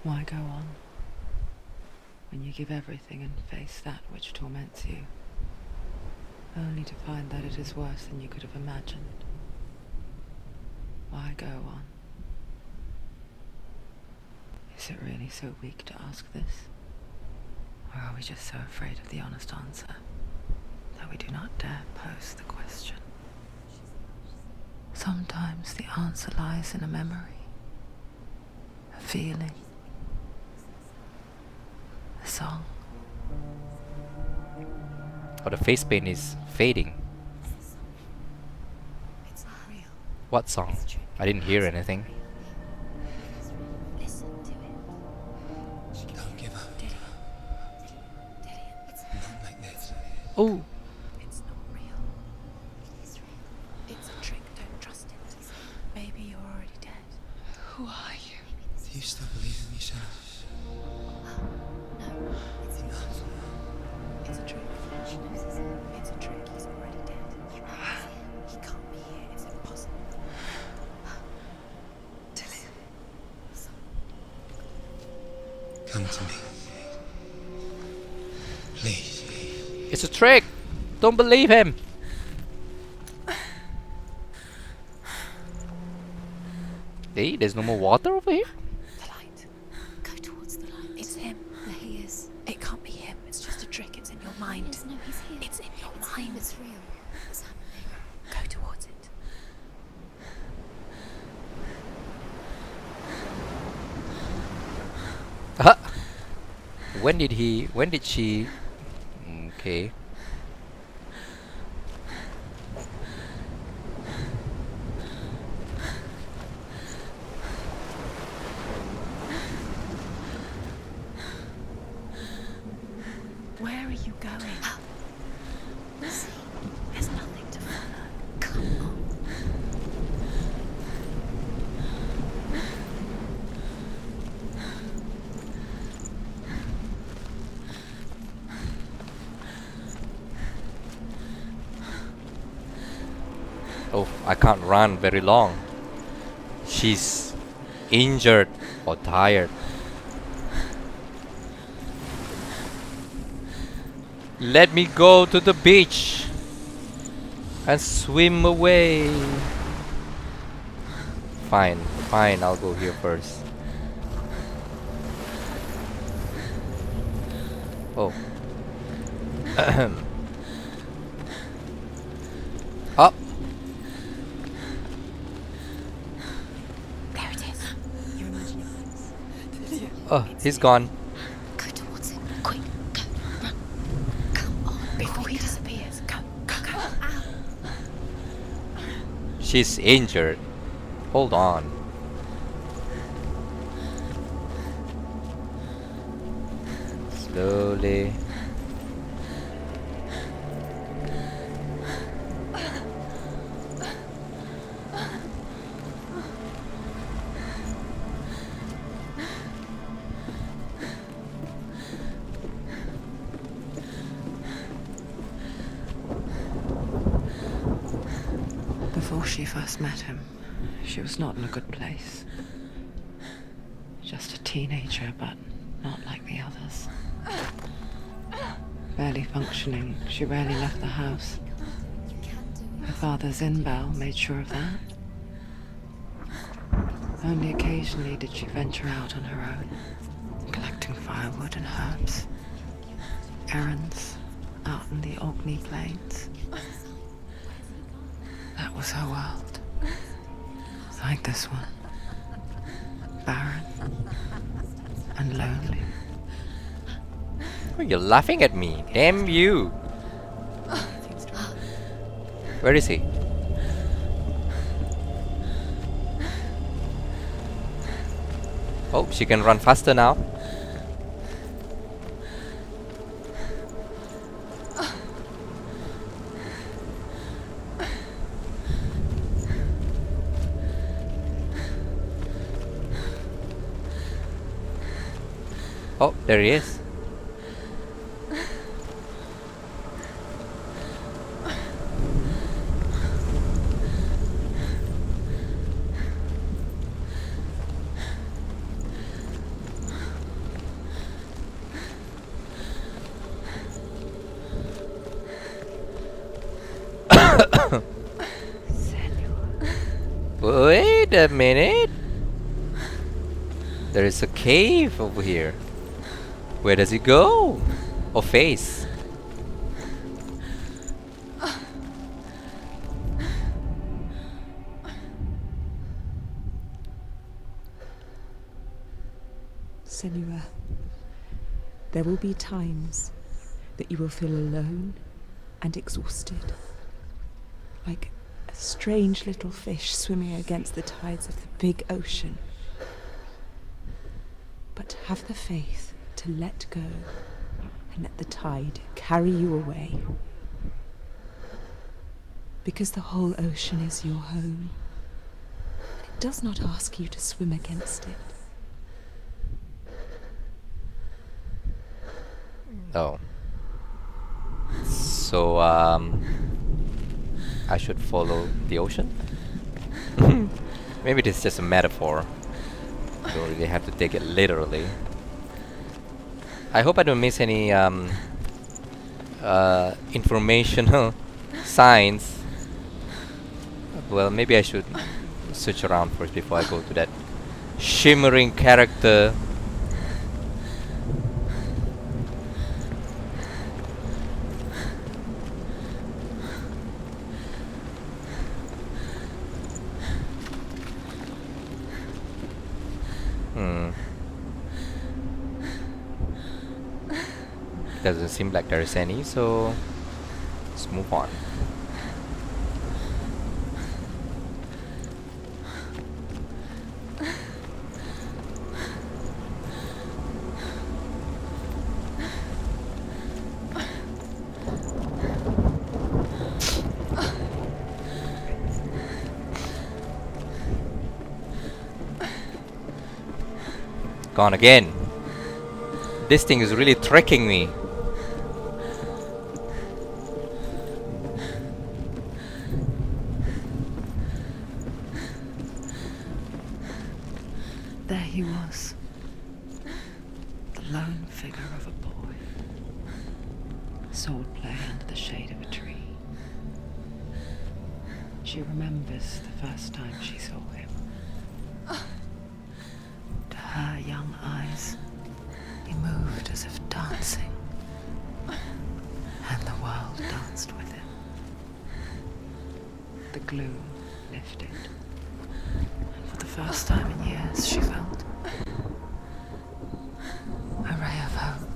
Why go on when you give everything and face that which torments you, only to find that it is worse than you could have imagined? Why go on? Is it really so weak to ask this? Or are we just so afraid of the honest answer that we do not dare pose the question? Sometimes the answer lies in a memory, a feeling, a song. Oh, the face paint is fading. It's not real. What song? I didn't hear anything. Listen to it. Don't give up. Did it? It's Not like this. Oh, It's not real. It is real. It's a trick. Don't trust it. Maybe you're already dead. Who are you? Do you still believe in yourself? No, it's Enough. It's a trick. It's a trick. He's already dead. He can't be here. It's impossible. Come to me. Please. it's a trick. Don't believe him. Hey, there's no more water over here? The light. Go towards the light. It's him. There he is. It can't be him. It's just a trick. It's in your mind. No, he's here. It's in your mind. It's real. It's happening. Go towards it. Huh? When did she... Okay. Where are you going? See, there's nothing to follow. Come on. Oh, I can't run very long. She's injured or tired. Let me go to the beach and swim away. Fine, fine, I'll go here first. Oh. Up. There it is. You imagine your hands. Oh, he's gone. Go towards it. Quick, go, run. Come on, before he disappears. Go, go, go. Ow. She's injured. Hold on. Slowly. Before she first met him, she was not in a good place. Just a teenager, but not like the others. Barely functioning, she rarely left the house. You can't do Her father's in-bell made sure of that. Only occasionally did she venture out on her own, collecting firewood and herbs. Errands out in the Orkney Plains. That was her world. Like this one. Barren and lonely. Oh, you're laughing at me. Damn you. Where is he? Oh, she can run faster now. Oh, there he is. a minute. There is a cave over here. Where does it go? Or face? Senua, there will be times that you will feel alone and exhausted, like a strange little fish swimming against the tides of the big ocean. But have the faith to let go and let the tide carry you away. Because the whole ocean is your home. It does not ask you to swim against it. Oh. So, I should follow the ocean? Maybe this is just a metaphor. You don't really have to take it literally. I hope I don't miss any informational signs. Well, maybe I should search around first before I go to that shimmering character. Doesn't seem like there's any, so let's move on. Gone again. This thing is really tricking me. There he was, the lone figure of a boy, swordplay under the shade of a tree. She remembers the first time she saw him. To her young eyes, he moved as if dancing, and the world danced with him. The gloom lifted. For the first time in years, she felt a ray of hope.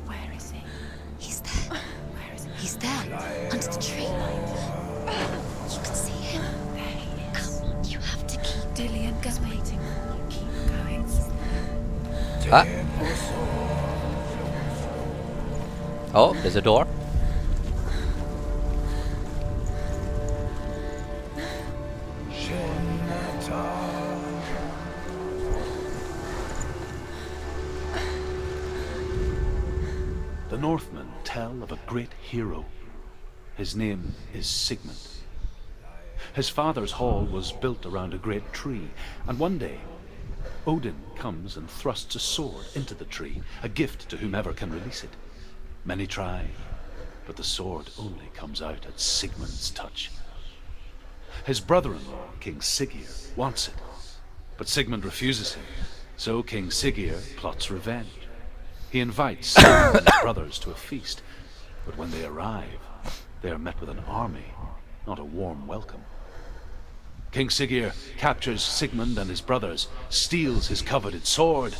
Where is he? He's there. Where is he? He's there, under the tree. You can see him. There he is. Come on, you have to keep Dillian going. You keep going. Ah. Oh, there's a door. The Northmen tell of a great hero. His name is Sigmund. His father's hall was built around a great tree, and one day Odin comes and thrusts a sword into the tree, a gift to whomever can release it. Many try, but the sword only comes out at Sigmund's touch. His brother-in-law, King Siggeir, wants it, but Sigmund refuses him, so King Siggeir plots revenge. He invites Sigmund and his brothers to a feast, but when they arrive, they are met with an army, not a warm welcome. King Siggeir captures Sigmund and his brothers, steals his coveted sword,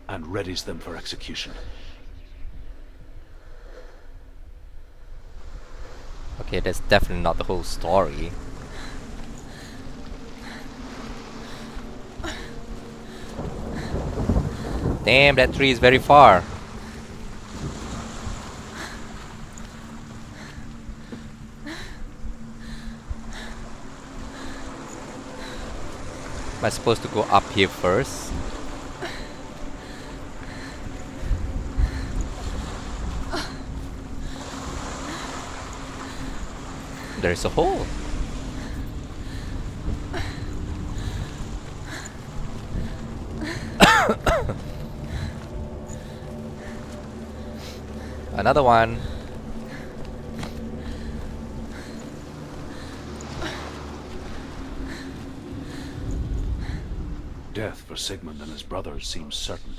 and readies them for execution. Okay, that's definitely not the whole story. Damn, that tree is very far. Am I supposed to go up here first? There's a hole. Another one. death for Sigmund and his brothers seems certain.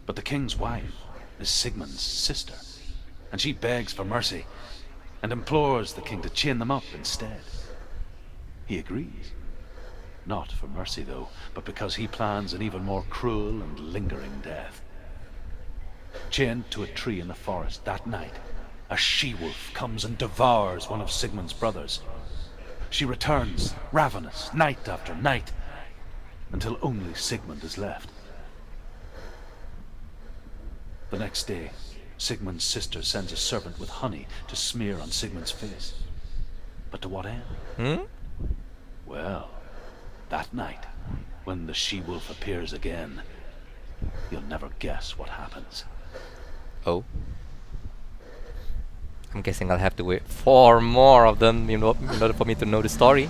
But the king's wife is Sigmund's sister, and she begs for mercy and implores the king to chain them up instead. He agrees. Not for mercy, though, but because he plans an even more cruel and lingering death. Chained to a tree in the forest that night, a she-wolf comes and devours one of Sigmund's brothers. She returns, ravenous, night after night, until only Sigmund is left. The next day, Sigmund's sister sends a servant with honey to smear on Sigmund's face. But to what end? Well, that night, when the she-wolf appears again, you'll never guess what happens. Oh. I'm guessing I'll have to wait 4 more of them in order for me to know the story.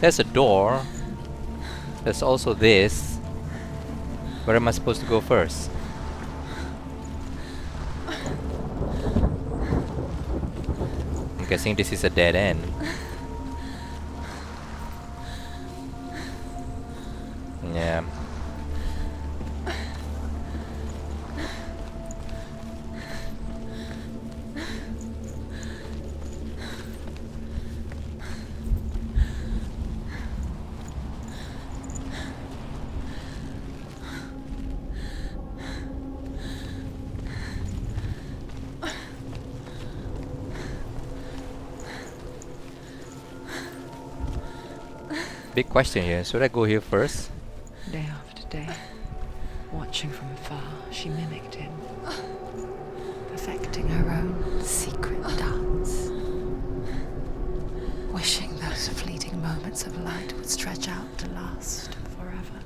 There's a door. There's also this. Where am I supposed to go first? I'm guessing this is a dead end. Yeah. Big question here. Should I go here first? Day after day, watching from afar, she mimicked him, perfecting her own secret dance, wishing those fleeting moments of light would stretch out to last forever.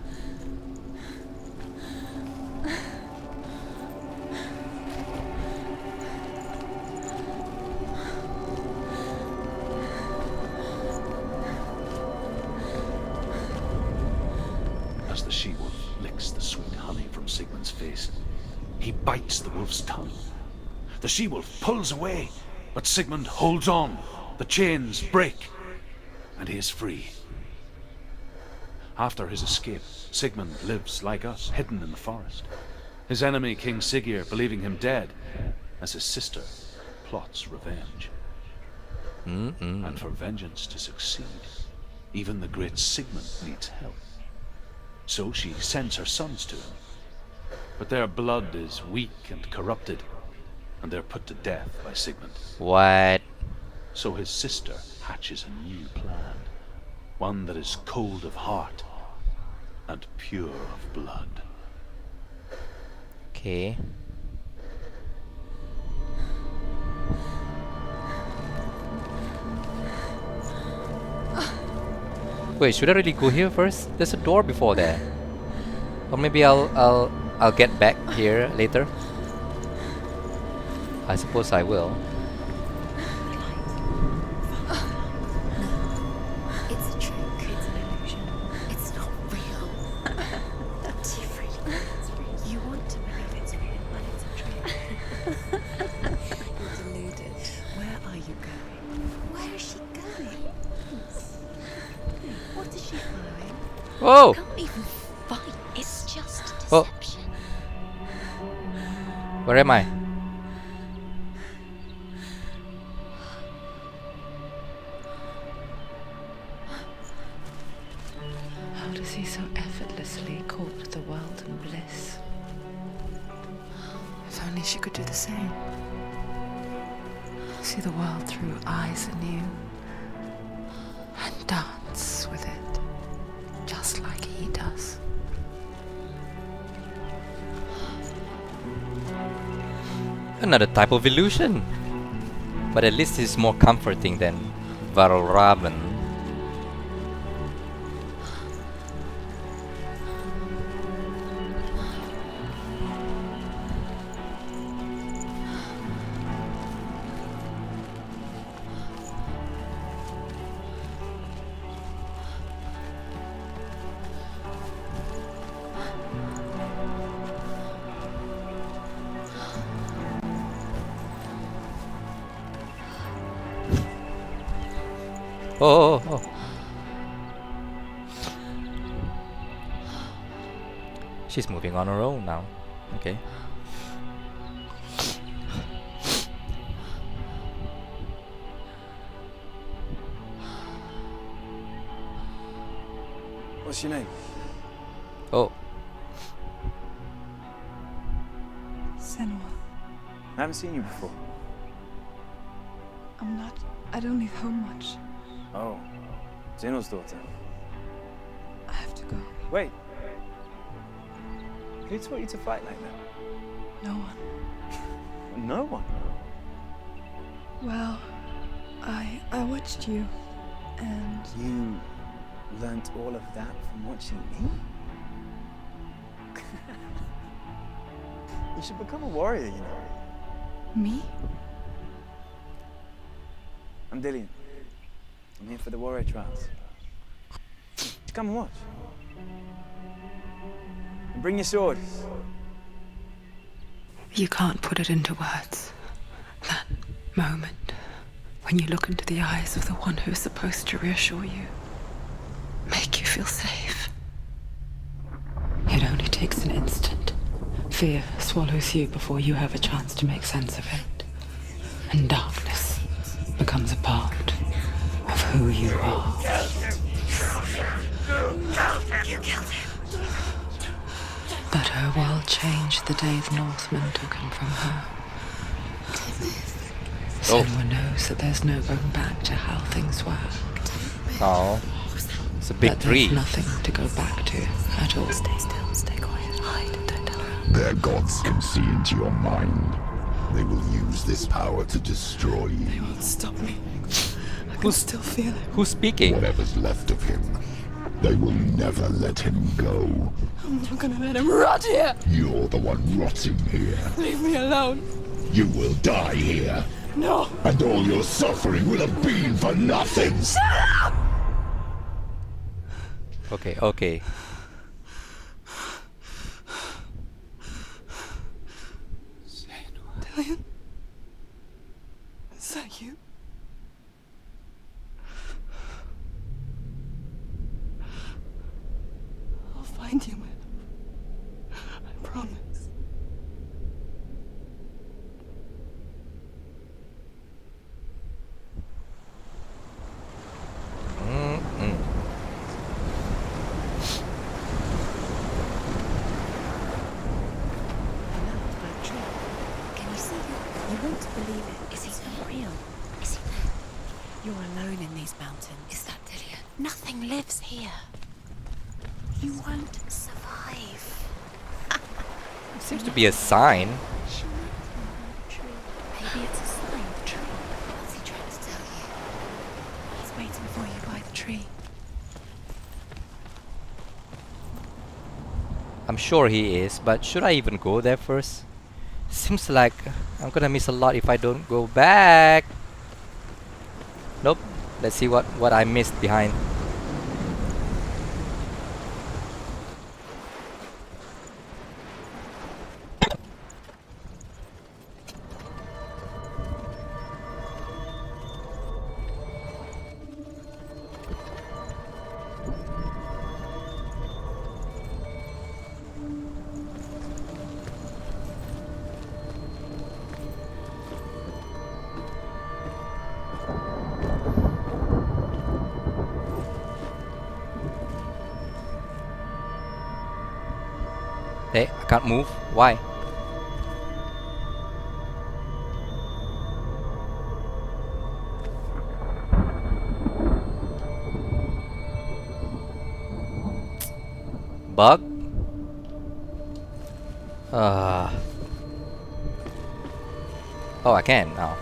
As the she-wolf licks the sweet honey from Sigmund's face, he bites the wolf's tongue. The she-wolf pulls away, but Sigmund holds on. The chains break, and he is free. After his escape, Sigmund lives like us, hidden in the forest. His enemy, King Siggeir, believing him dead, as his sister plots revenge. And for vengeance to succeed, even the great Sigmund needs help. So she sends her sons to him. But their blood is weak and corrupted, and they're put to death by Sigmund. What? So his sister hatches a new plan, one that is cold of heart and pure of blood. Okay. Wait, should I really go here first? There's a door before there. Or maybe I'll get back here later. I suppose I will. It's a trick. It's an illusion. It's not real. Do you really think it's real? You want to believe it's real, but it's a trick. You're deluded. Where are you going? Where is she going? What is she following? Whoa! Can't even fight. It's just Oh. deception. Where am I? How does he so effortlessly court the world and bliss? If only she could do the same. See the world through eyes anew and dance with it, just like he does. Another type of illusion. But at least it's more comforting than Varulraven. Oh, oh, oh. She's moving on her own now. Okay. What's your name? Oh, Senua. I haven't seen you before. I don't leave home much. Oh, Zeno's daughter. I have to go. Wait. Who taught you to fight like that? No one. No one. Well, I watched you, and You learnt all of that from watching me? You should become a warrior, you know. me? I'm Dillian. I'm here for the warrior trials. Come and watch. And bring your sword. You can't put it into words. That moment when you look into the eyes of the one who's supposed to reassure you, make you feel safe. It only takes an instant. Fear swallows you before you have a chance to make sense of it. And darkness becomes a part of who you are. You killed him. But her world changed the day the Northmen took him from her. Senua knows that there's no going back to how things were. oh. It's a big That tree. there's nothing to go back to at all. Stay still, stay quiet, hide, don't tell her. Their gods can see into your mind. They will use this power to destroy you. They won't stop me. I can still feel it. Who's speaking? Whatever's left of him, they will never let him go. I'm not gonna let him rot here. You're the one rotting here. Leave me alone. You will die here, No. and all your suffering will have been for nothing. Okay, okay. Dillian? Is that you? I'll find you, my love. I promise. Mm-mm. Can you see him? You won't believe it. Is he not real? Is he there? You're alone in these mountains. Is that Dillian? Nothing lives here. You won't survive. Seems to be a sign. She might be true. Maybe it's a sign. The tree. What's he trying to tell you? He's waiting for you by the tree. I'm sure he is, but should I even go there first? Seems like I'm gonna miss a lot if I don't go back. Nope. Let's see what I missed behind. Hey, I can't move. Why? Bug? Oh, I can now.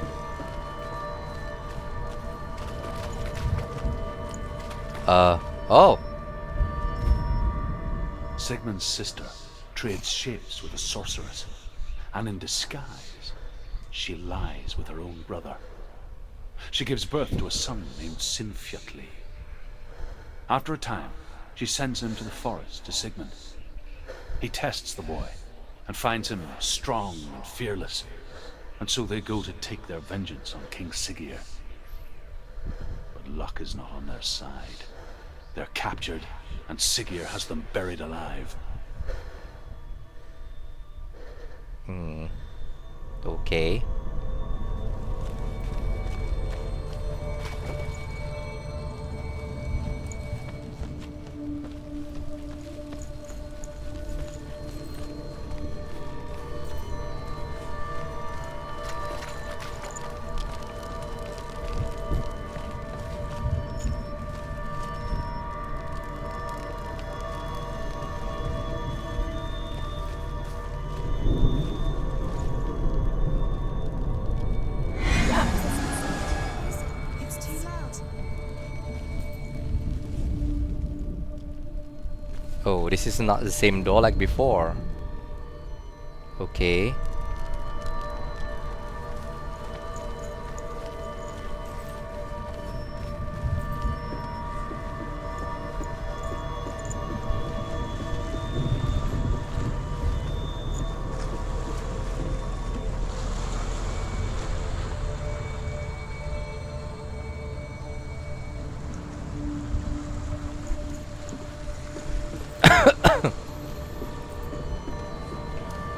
Oh. Sigmund's sister trades shapes with a sorceress, and in disguise, she lies with her own brother. She gives birth to a son named Sinfjotli. After a time, she sends him to the forest to Sigmund. He tests the boy and finds him strong and fearless, and so they go to take their vengeance on King Siggeir. But luck is not on their side. They're captured, and Siggeir has them buried alive. Okay. It's too loud. Oh, this is not the same door like before. Okay.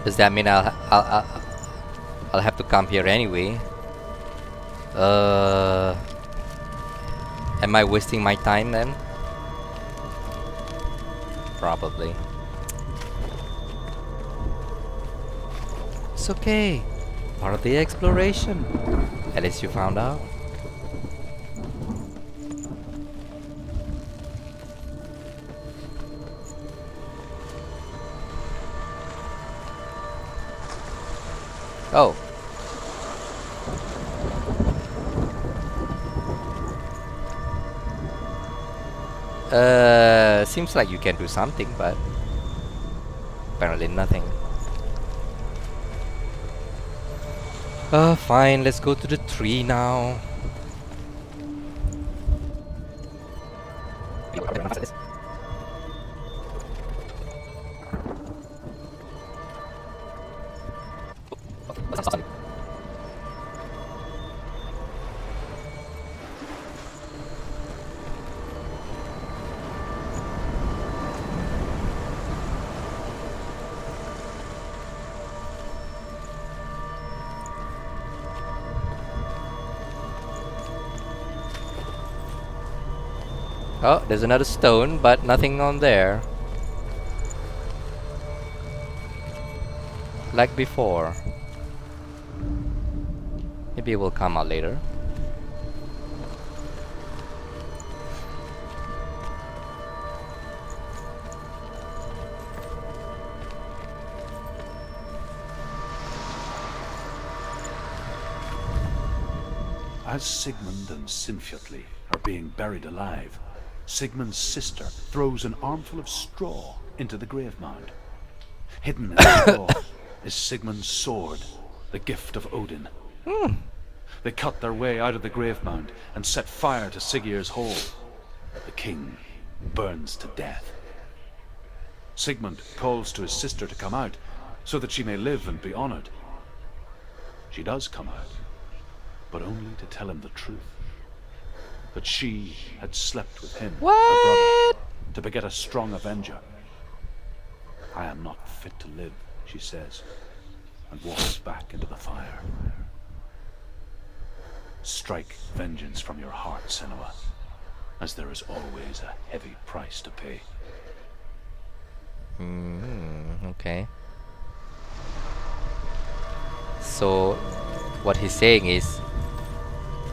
Does that mean I'll have to come here anyway? Am I wasting my time then? Probably. It's okay. Part of the exploration. At least you found out. Oh. Seems like you can do something, but apparently nothing. Fine, let's go to the tree now. Oh, there's another stone, but nothing on there. Like before. Maybe it will come out later. As Sigmund and Sinfjotli are being buried alive, Sigmund's sister throws an armful of straw into the grave mound. Hidden in the straw is Sigmund's sword, the gift of Odin. They cut their way out of the grave mound and set fire to Siggeir's hole. The king burns to death. Sigmund calls to his sister to come out so that she may live and be honored. She does come out, but only to tell him the truth. That she had slept with him, her brother, to beget a strong avenger. I am not fit to live, she says, and walks back into the fire. Strike vengeance from your heart, Senua, as there is always a heavy price to pay. Okay. So, what he's saying is,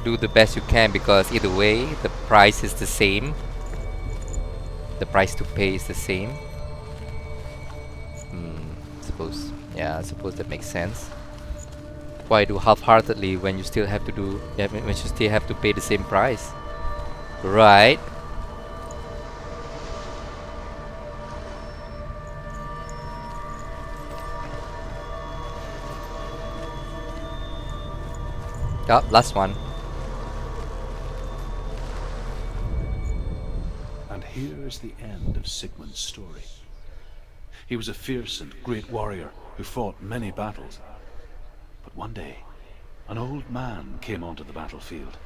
do the best you can, because either way the price is the same. The price to pay is the same. I suppose that makes sense. Why do half-heartedly when you still have to do when you still have to pay the same price? Right? Oh, last one. And here is the end of Sigmund's story. He was a fierce and great warrior who fought many battles. But one day, an old man came onto the battlefield.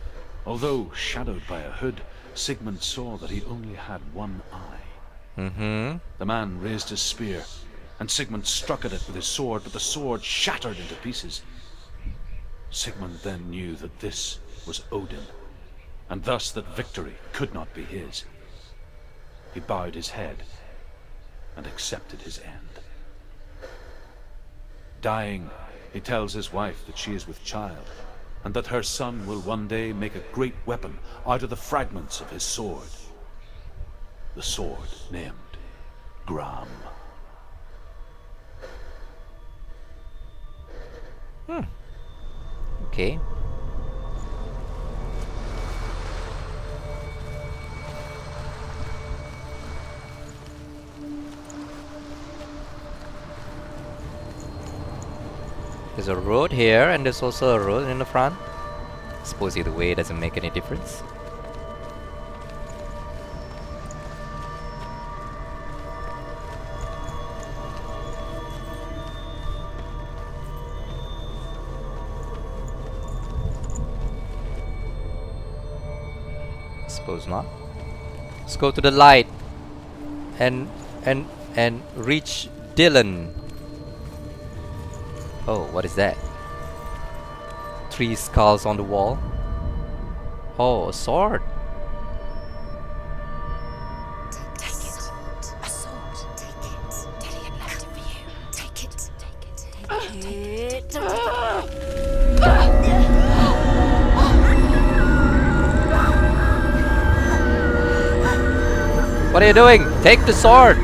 Although shadowed by a hood, Sigmund saw that he only had one eye. Mm-hmm. The man raised his spear, and Sigmund struck at it with his sword, but the sword shattered into pieces. Sigmund then knew that this was Odin, and thus that victory could not be his. He bowed his head and accepted his end. Dying, he tells his wife that she is with child, and that her son will one day make a great weapon out of the fragments of his sword. The sword named Gramr. Okay. There's a road here, and there's also a road in the front. Suppose either way doesn't make any difference. Suppose not. Let's go to the light and reach Dylan. Oh, what is that? 3 skulls on the wall. Oh, a sword. Take it. A sword. Take it. Dillian left it for you. Take it. Take it. Take it. Don't take it. What are you doing? Take the sword.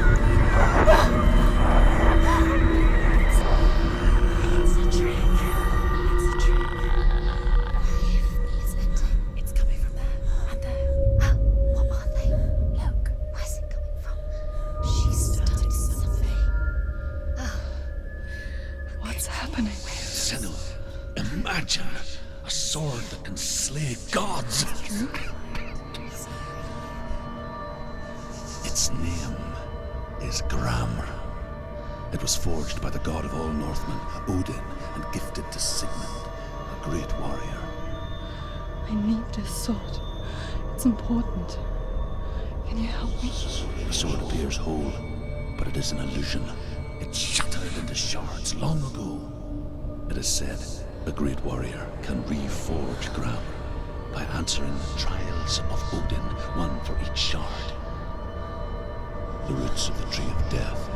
It's coming from there and there. What are they? Look, Where's it coming from? She started something. What's happening? Senua, imagine a sword that can slay gods. Its name is Gramr. It was forged by the god of all Northmen, Odin, and gifted to Sigmund, a great warrior. I need this sword. It's important. Can you help me? The sword appears whole, but it is an illusion. It shattered into shards long ago. It is said a great warrior can reforge Gramr by answering the trials of Odin, one for each shard. The roots of the Tree of Death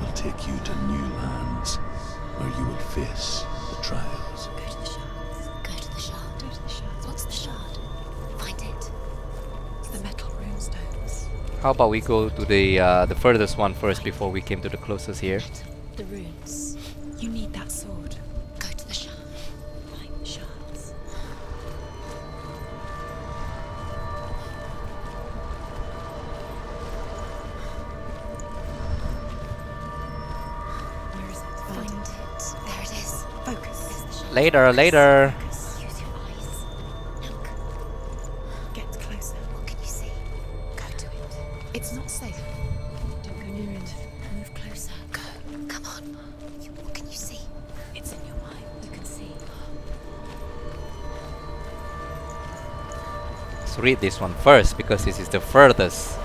will take you to new lands where you will face the trials. Go to the shard. Go to the shard. go to the shard. What's the shard? Find it. It's the metal runestones. How about we go to the furthest one first before we came to the closest here? The runes. You need that sword. Go to the shard. Find the shards. Where is it? Find it. There it is. Focus. It's the shard. Later. Use your eyes. Look. Get closer. What can you see? Go to it. It's not safe. Don't go near it. Move closer. Go. Come on. What can you see? It's in your mind. You can see. Let's read this one first because this is the furthest.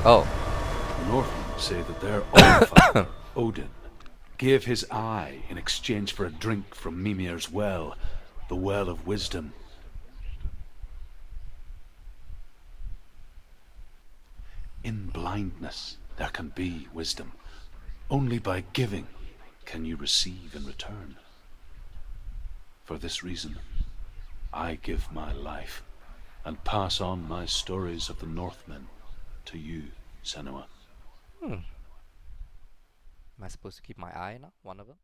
Oh, The Northmen say that their all-father, Odin, gave his eye in exchange for a drink from Mimir's well, the well of wisdom. In blindness there can be wisdom. Only by giving can you receive in return. For this reason, I give my life and pass on my stories of the Northmen to you, Senua. am I supposed to keep my eye on one of them?